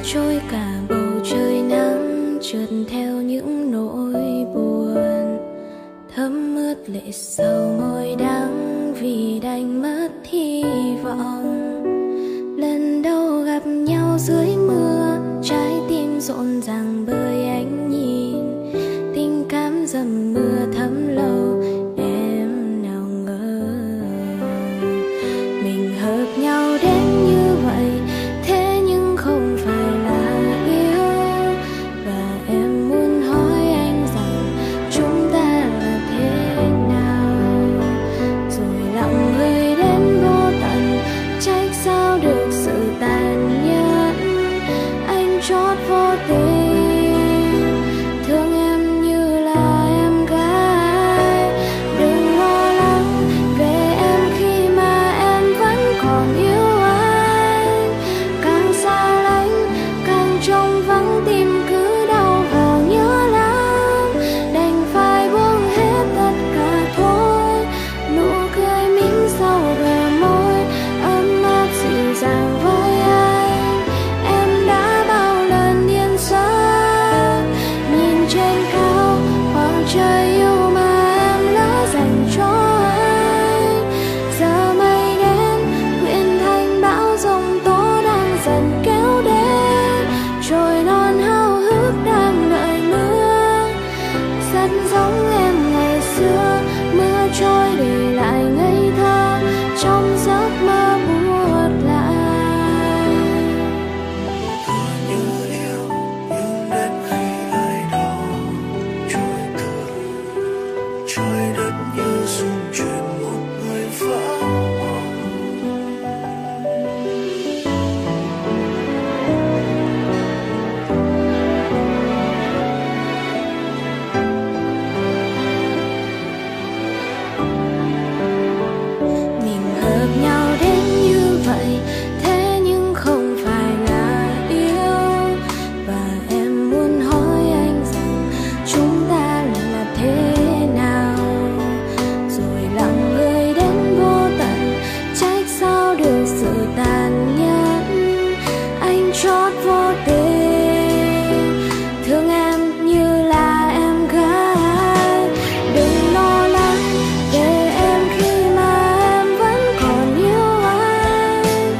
trôi cả bầu trời nắng, trượt theo những nỗi buồn, thấm ướt lệ sầu môi đắng vì đành mất hy vọng. Lần đầu gặp nhau dưới mưa, trái tim rộn ràng bởi ánh nhìn, tình cảm dầm mưa thấm lâu, em nào ngờ mình hợp nhau đến như vậy. Thế nhưng không phải là yêu, và em muốn hỏi anh rằng chúng ta là thế nào. Rồi lặng người đến vô tận, trách sao được sự tàn nhẫn. Anh trót vô tình thương em như là em gái. Đừng lo lắng về em khi mà em vẫn còn yêu anh. Càng xa lánh càng trông vắng, tim cứ đau và nhớ lắm. Đành phải buông hết tất cả thôi, nụ cười mỉm sau bờ môi ấm áp dịu dàng với anh. Em đã bao lần yên giấc nhìn trên cao khoảng trời yêu mà em lỡ dành cho anh. Giờ mây đến quyện thành bão giông tố đang dần kéo đến, trôi non háo hức đang đợi mưa. Rất giống em ngày xưa, mưa trôi để lại ngây thơ trong giấc mơ buốt lại. Vừa như yêu nhưng đến khi ai đó trôi thương, trời đất như rung chuyển một người vỡ hòa. Mình hợp nhau đến như vậy, thế nhưng không phải là yêu. Và em muốn hỏi anh rằng chúng ta là thế nào. Rồi lặng người đến vô tận, trách sao được sự tàn nhẫn. Anh trót vô tình thương em như là em gái. Đừng lo lắng về em khi mà em vẫn còn yêu anh.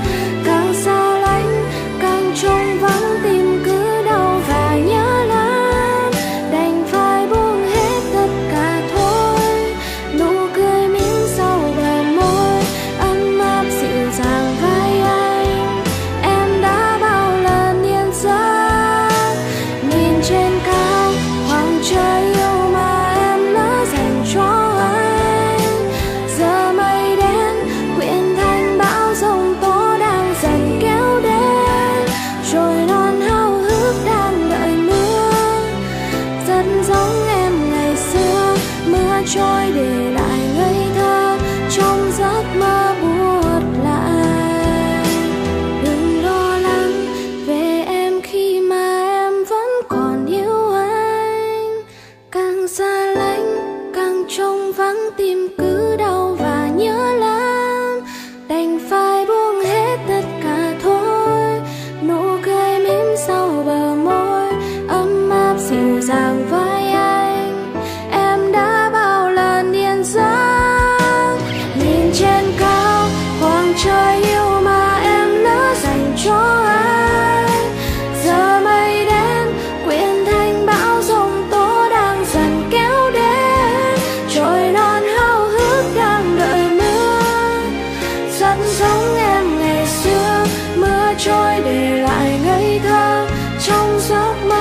Càng xa lánh càng trông vắng, tim cứ đau và nhớ lắm. Đành phải buông hết tất cả thôi, nụ cười mỉm sau bờ môi ấm áp dịu dàng với anh. Em đã bao lần yên giấc nhìn trên cao khoảng trời yêu mà em lỡ dành cho anh. Giờ mây đến quyện thành bão giông tố đang dần kéo đến, trôi non háo hức đang đợi mưa. Rất giống em ngày xưa, mưa trôi để lại ngây thơ trong giấc mơ buốt lại. Đừng lo lắng về em khi mà em vẫn còn yêu anh. Càng xa lánh càng trông vắng, tim cứ đau và nhớ lắm. Đành phải buông hết tất cả thôi, nụ cười mỉm sau bờ môi ấm áp dịu dàng với anh. Em đã bao lần yên giấc nhìn trên cao khoảng trời yêu mà em lỡ dành cho anh. Giờ mây đến quyện thành bão giông tố đang dần kéo đến, trôi non háo hức đang đợi mưa. Rất giống em ngày xưa, mưa trôi để lại ngây thơ trong giấc mơ